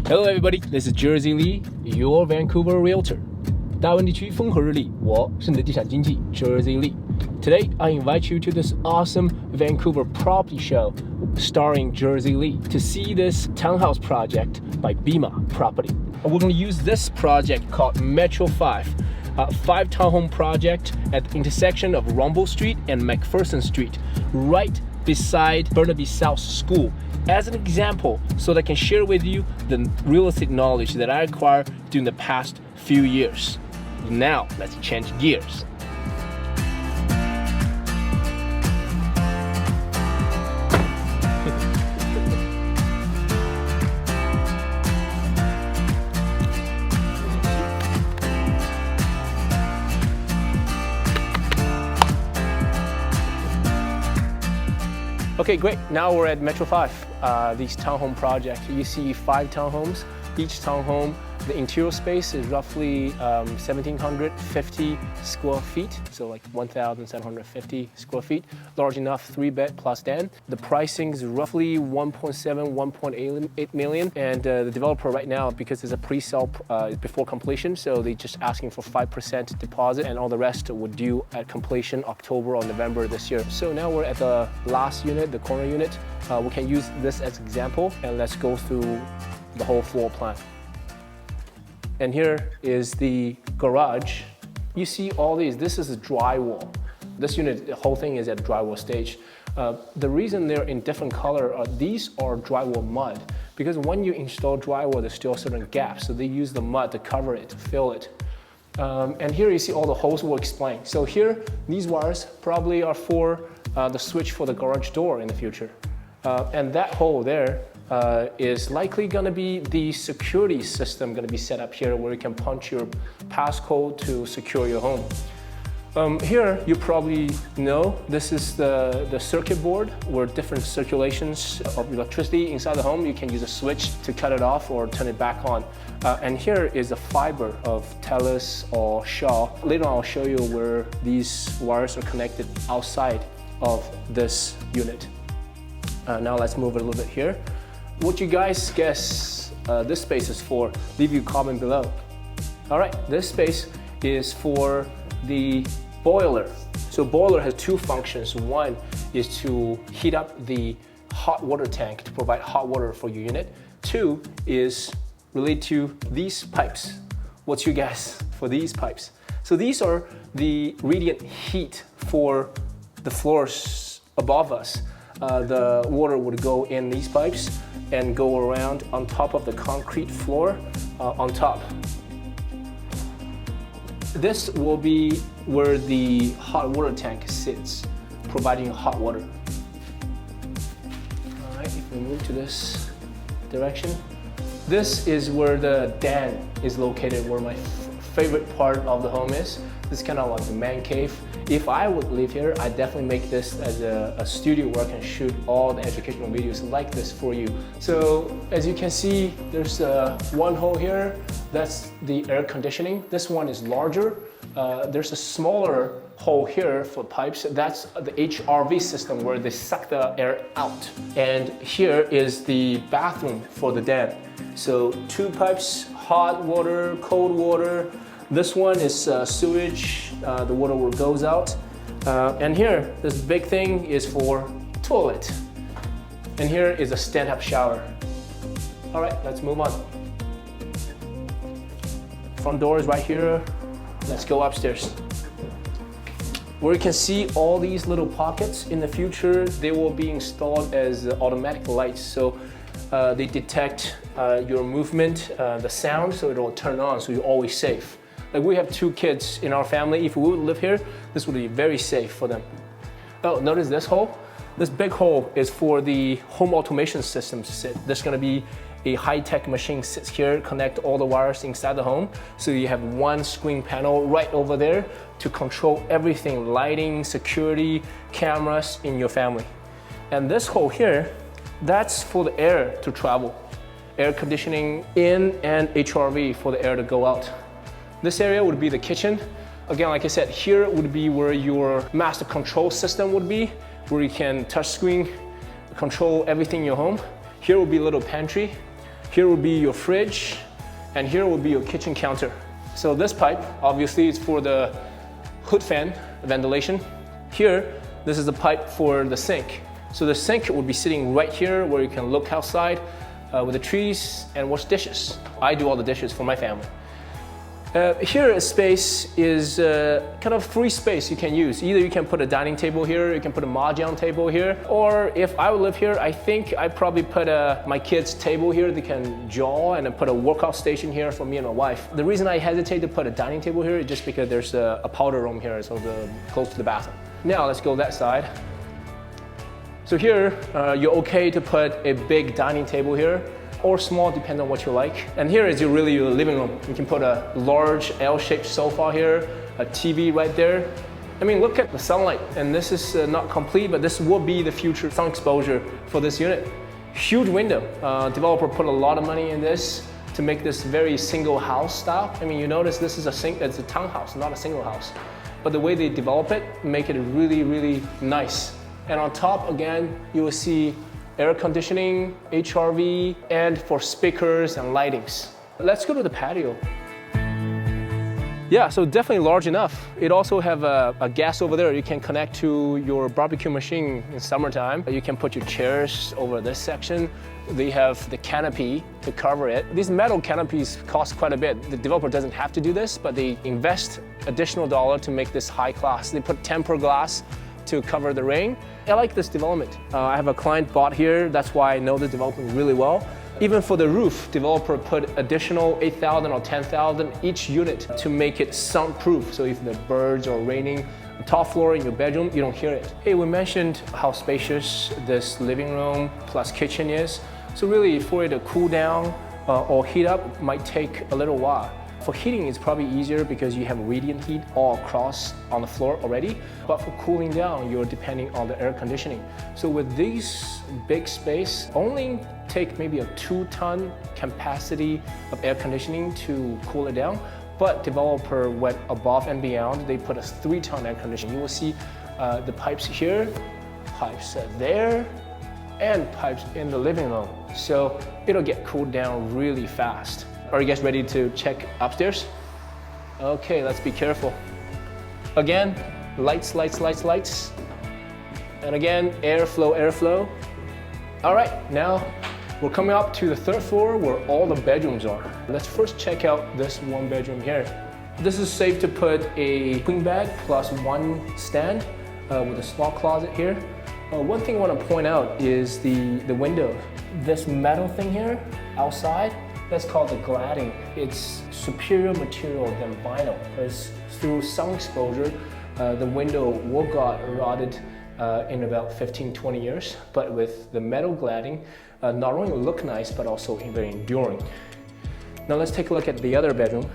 Hello everybody, this is 𝗝𝗘𝗥𝗦𝗘𝗬, your Vancouver realtor. 大温地区风和日丽，我是你的地产经纪𝗝𝗘𝗥𝗦𝗘𝗬. Today, I invite you to this awesome Vancouver Property Show starring 𝗝𝗘𝗥𝗦𝗘𝗬 to see this townhouse project by Bima Property. We're going to use this project called Metro 5, a 5-townhome project at the intersection of Rumble Street and McPherson Street, right beside Burnaby South School, as an example so that I can share with you the real estate knowledge that I acquired during the past few years. Now, let's change gears. Okay, great. Now we're at Metro 5, these townhome project. You see 5 townhomes. Each townhome, the interior space is roughly 1,750 square feet, so like 1,750 square feet. Large enough, 3-bed plus den. The pricing is roughly 1.7, 1.8 million. And the developer right now, because it's a pre-sale before completion, so they're just asking for 5% deposit, and all the rest would due at completion October or November this year. So now we're at the last unit, the corner unit. We can use this as example, and let's go through the whole floor plan. And here is the garage. You see all these, this is a drywall. This unit, the whole thing is at drywall stage. The reason they're in different color are these are drywall mud, because when you install drywall, there's still certain gaps, so they use the mud to cover it, to fill it. And here you see all the holes we'll explain. So here, these wires probably are for the switch for the garage door in the future. And that hole there is likely going to be the security system going to be set up here, where you can punch your passcode to secure your home. Here you probably know this is the circuit board where different circulations of electricity inside the home. You can use a switch to cut it off or turn it back on. And here is a fiber of 𝗃𝗏 or Shaw. Later on I'll show you where these wires are connected outside of this unit. Now let's move it a little bit here. What you guys guess this space is for? Leave your comment below. All right, this space is for the boiler. So boiler has 2 functions. One is to heat up the hot water tank to provide hot water for your unit. 2 is related to these pipes. What's your guess for these pipes? So these are the radiant heat for the floors above us. The water would go in these pipes and go around on top of the concrete floor on top. This will be where the hot water tank sits, providing hot water. All right, if we move to this direction, this is where the den is located, where my favorite part of the home is. This is kind of like the man cave. If I would live here, I'd definitely make this as a studio where I can shoot all the educational videos like this for you. So as you can see, there's one hole here. That's the air conditioning. This one is larger. There's a smaller hole here for pipes. That's the HRV system where they suck the air out. And here is the bathroom for the den. So 2 pipes, hot water, cold water. This one is sewage, the water goes out. And here, this big thing is for toilet. And here is a stand-up shower. All right, let's move on. Front door is right here. Let's go upstairs. Where you can see all these little pockets. In the future, they will be installed as automatic lights. So they detect your movement, the sound, so it will turn on, so you're always safe. Like we have 2 kids in our family. If we would live here, this would be very safe for them. Oh, notice this hole? This big hole is for the home automation system to sit. There's gonna be a high-tech machine sits here, connect all the wires inside the home. So you have one screen panel right over there to control everything, lighting, security, cameras in your family. And this hole here, that's for the air to travel. Air conditioning in and HRV for the air to go out. This area would be the kitchen. Again, like I said, here would be where your master control system would be, where you can touch screen control everything in your home. Here will be a little pantry. Here will be your fridge, and here will be your kitchen counter. So this pipe, obviously, is for the hood fan ventilation. Here, this is the pipe for the sink. So the sink will be sitting right here where you can look outside with the trees and wash dishes. I do all the dishes for my family. Here a space is kind of free space you can use. Either you can put a dining table here, you can put a mahjong table here, or if I would live here, I think I'd probably put my kids' table here. They can jaw, and then put a workout station here for me and my wife. The reason I hesitate to put a dining table here is just because there's a powder room here, so close to the bathroom. Now let's go that side. So here, you're okay to put a big dining table here, or small, depending on what you like. And here is really your living room. You can put a large L-shaped sofa here, a TV right there. I mean, look at the sunlight. And this is not complete, but this will be the future sun exposure for this unit. Huge window. Developer put a lot of money in this to make this very single house style. I mean, you notice this is it's a townhouse, not a single house. But the way they develop it, make it really, really nice. And on top, again, you will see air conditioning, HRV, and for speakers and lightings. Let's go to the patio. Yeah, so definitely large enough. It also have a gas over there. You can connect to your barbecue machine in summertime. You can put your chairs over this section. They have the canopy to cover it. These metal canopies cost quite a bit. The developer doesn't have to do this, but they invest additional dollar to make this high class. They put tempered glass to cover the rain. I like this development. I have a client bought here, that's why I know the development really well. Even for the roof, developer put additional $8,000 or $10,000 each unit to make it soundproof. So if the birds are raining, top floor in your bedroom, you don't hear it. Hey, we mentioned how spacious this living room plus kitchen is. So really for it to cool down or heat up might take a little while. For heating, it's probably easier because you have radiant heat all across on the floor already. But for cooling down, you're depending on the air conditioning. So with this big space, only take maybe a 2-ton capacity of air conditioning to cool it down. But developer went above and beyond. They put a 3-ton air conditioning. You will see the pipes here, pipes there, and pipes in the living room. So it'll get cooled down really fast. Are you guys ready to check upstairs? Okay, let's be careful. Again, lights, lights, lights, lights. And again, airflow, airflow. All right, now we're coming up to the 3rd floor where all the bedrooms are. Let's first check out this 1 bedroom here. This is safe to put a queen bed plus 1 stand with a small closet here. One thing I want to point out is the window. This metal thing here outside, that's called the gladding. It's superior material than vinyl because through sun exposure, the window will got rotted in about 15-20 years. But with the metal gladding, not only will look nice, but also very enduring. Now let's take a look at the other bedroom.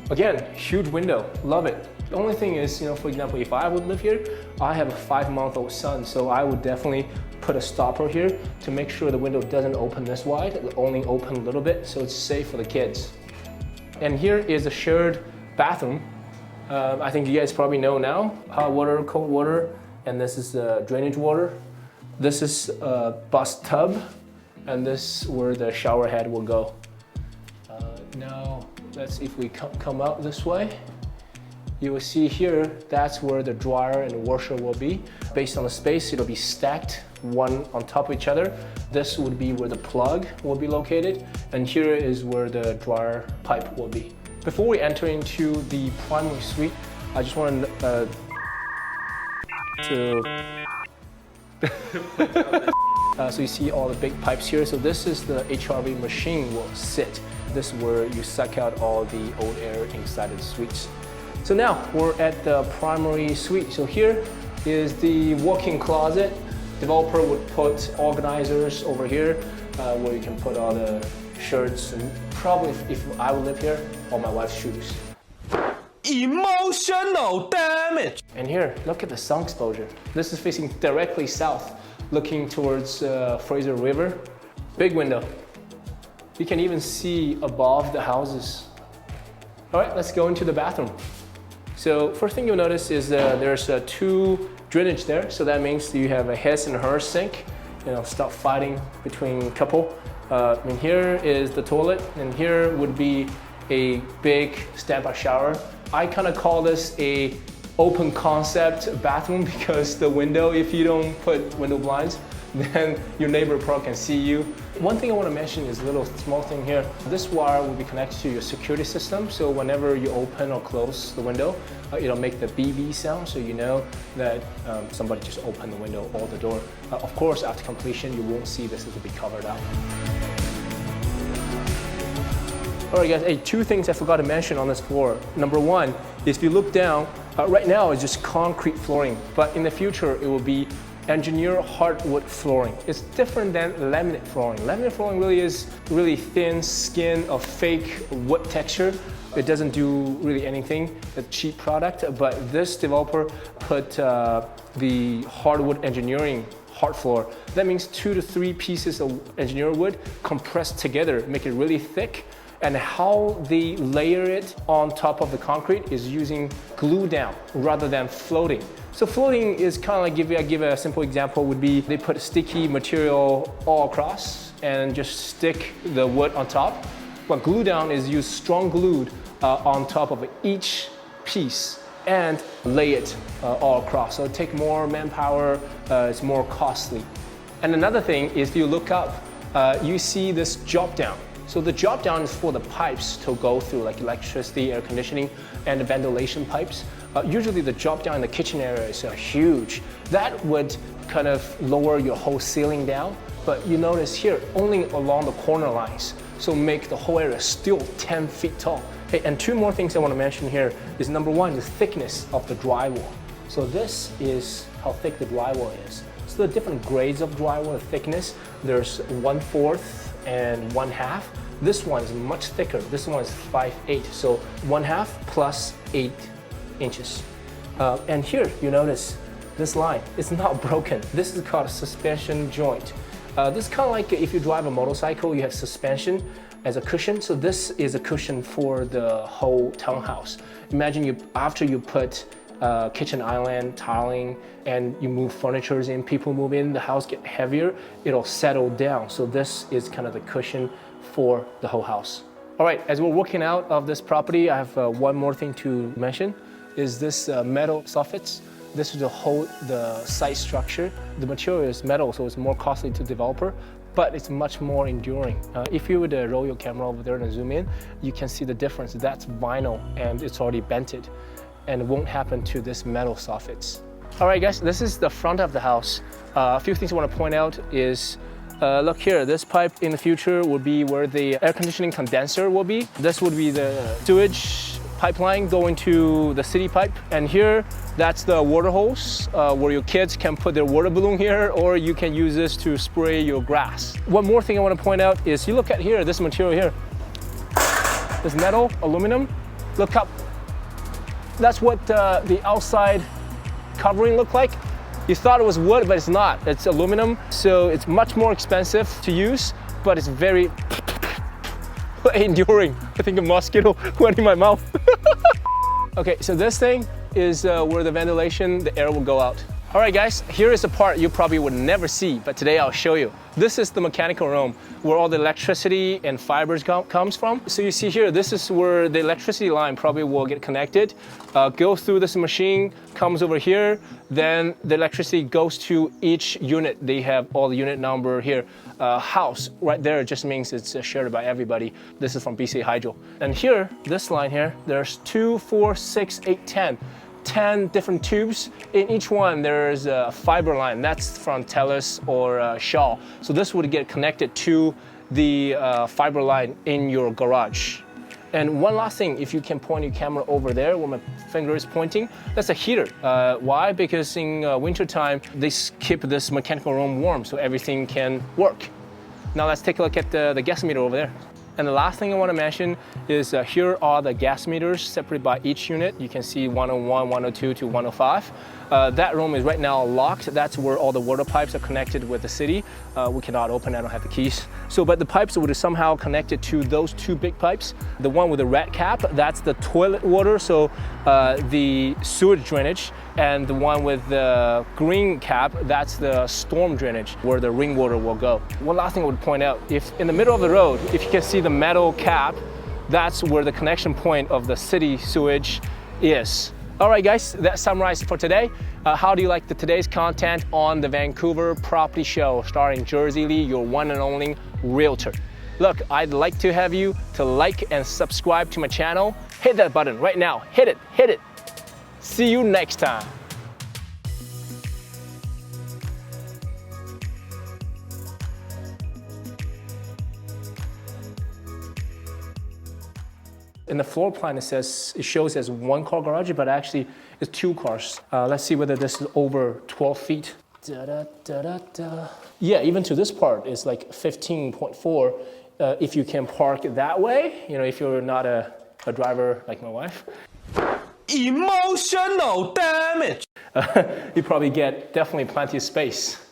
Again, huge window, love it. The only thing is, for example, if I would live here, I have a 5-month-old son, so I would definitely put a stopper here to make sure the window doesn't open this wide, it'll only open a little bit, so it's safe for the kids. And here is a shared bathroom. I think you guys probably know now, hot water, cold water, and this is drainage water. This is a bus tub, and this is where the shower head will go. Now, let's see if we come out this way. You will see here, that's where the dryer and the washer will be. Based on the space, it'll be stacked one on top of each other. This would be where the plug will be located, and here is where the dryer pipe will be. Before we enter into the primary suite, I just want to so you see all the big pipes here. So this is the HRV machine will sit. This is where you suck out all the old air inside of the suites. So now we're at the primary suite. So here is the walk-in closet. Developer would put organizers over here where you can put all the shirts and probably if I would live here, all my wife's shoes. Emotional damage. And here, look at the sun exposure. This is facing directly south, looking towards Fraser River. Big window. You can even see above the houses. All right, let's go into the bathroom. So first thing you'll notice is there's 2 drainage there. So that means you have a his and her sink stop fighting between couple. And here is the toilet, and here would be a big standby shower. I kind of call this a open concept bathroom because the window, if you don't put window blinds, then your neighbor probably can see you. One thing I want to mention is a little small thing here. This wire will be connected to your security system, so whenever you open or close the window, it'll make the BB sound, so you know that somebody just opened the window or the door. Of course, after completion, you won't see this will be covered up. All right, guys, hey, two things I forgot to mention on this floor. Number one is if you look down, right now it's just concrete flooring, but in the future it will be engineered hardwood flooring. It's different than laminate flooring. Laminate flooring really is really thin skin of fake wood texture. It doesn't do really anything, a cheap product, but this developer put the hardwood engineering hard floor. That means 2 to 3 pieces of engineered wood compressed together, make it really thick. And how they layer it on top of the concrete is using glue down rather than floating. So floating is kind of like, I give a simple example, would be they put sticky material all across and just stick the wood on top. But glue down is use strong glued on top of each piece and lay it all across. So it takes more manpower, it's more costly. And another thing is if you look up, you see this drop down. So the drop down is for the pipes to go through, like electricity, air conditioning, and the ventilation pipes. Usually the drop down in the kitchen area is huge. That would kind of lower your whole ceiling down, but you notice here, only along the corner lines. So make the whole area still 10 feet tall. Hey, and two more things I want to mention here is number one, the thickness of the drywall. So this is how thick the drywall is. So the different grades of drywall thickness, there's 1/4 and 1/2. This one is much thicker. This one is 5/8. So 1/2 plus 8 inches. And here you notice this line is not broken. This is called a suspension joint. This is kind of like if you drive a motorcycle, you have suspension as a cushion. So this is a cushion for the whole townhouse. Imagine after you put kitchen island, tiling, and you move furniture in, people move in, the house get heavier, it'll settle down. So this is kind of the cushion for the whole house. All right, as we're working out of this property, I have one more thing to mention, is this metal soffits. This is the site structure. The material is metal, so it's more costly to developer, but it's much more enduring. If you would roll your camera over there and zoom in, you can see the difference. That's vinyl and it's already bented, and it won't happen to this metal soffits. All right, guys, this is the front of the house. A few things I want to point out is, look here, this pipe in the future will be where the air conditioning condenser will be. This would be the sewage pipeline going to the city pipe. And here, that's the water hose where your kids can put their water balloon here, or you can use this to spray your grass. One more thing I want to point out is you look at here, this material here, this metal, aluminum, look up. That's what the outside covering looked like. You thought it was wood, but it's not. It's aluminum, so it's much more expensive to use, but it's very enduring. I think a mosquito went in my mouth. Okay, so this thing is where the ventilation, the air will go out. All right, guys, here is a part you probably would never see, but today I'll show you. This is the mechanical room where all the electricity and fibers comes from. So you see here, this is where the electricity line probably will get connected, go through this machine, comes over here, then the electricity goes to each unit. They have all the unit number here. House, right there, just means it's shared by everybody. This is from BC Hydro. And here, this line here, there's 2, 4, 6, 8, 10 different tubes. In each one, there's a fiber line. That's from TELUS or Shaw. So this would get connected to the fiber line in your garage. And one last thing, if you can point your camera over there where my finger is pointing, that's a heater. Why? Because in wintertime, they keep this mechanical room warm so everything can work. Now let's take a look at the gas meter over there. And the last thing I want to mention is here are the gas meters separated by each unit. You can see 101, 102 to 105. That room is right now locked. That's where all the water pipes are connected with the city. We cannot open, I don't have the keys. So, but the pipes would somehow connected to those two big pipes. The one with the red cap, that's the toilet water, so the sewage drainage. and the one with the green cap, that's the storm drainage where the rainwater will go. One last thing I would point out, if in the middle of the road, if you can see the metal cap, that's where the connection point of the city sewage is. All right, guys, that's summarized for today. How do you like today's content on the Vancouver Property Show, starring Jersey Lee, your one and only realtor? Look, I'd like to have you to like and subscribe to my channel. Hit that button right now. Hit it, hit it. See you next time. In the floor plan, it shows as 1-car garage, but actually it's 2 cars. Let's see whether this is over 12 feet. Yeah, even to this part is like 15.4. If you can park that way, you know, if you're not a driver like my wife. Emotional damage. You probably get definitely plenty of space.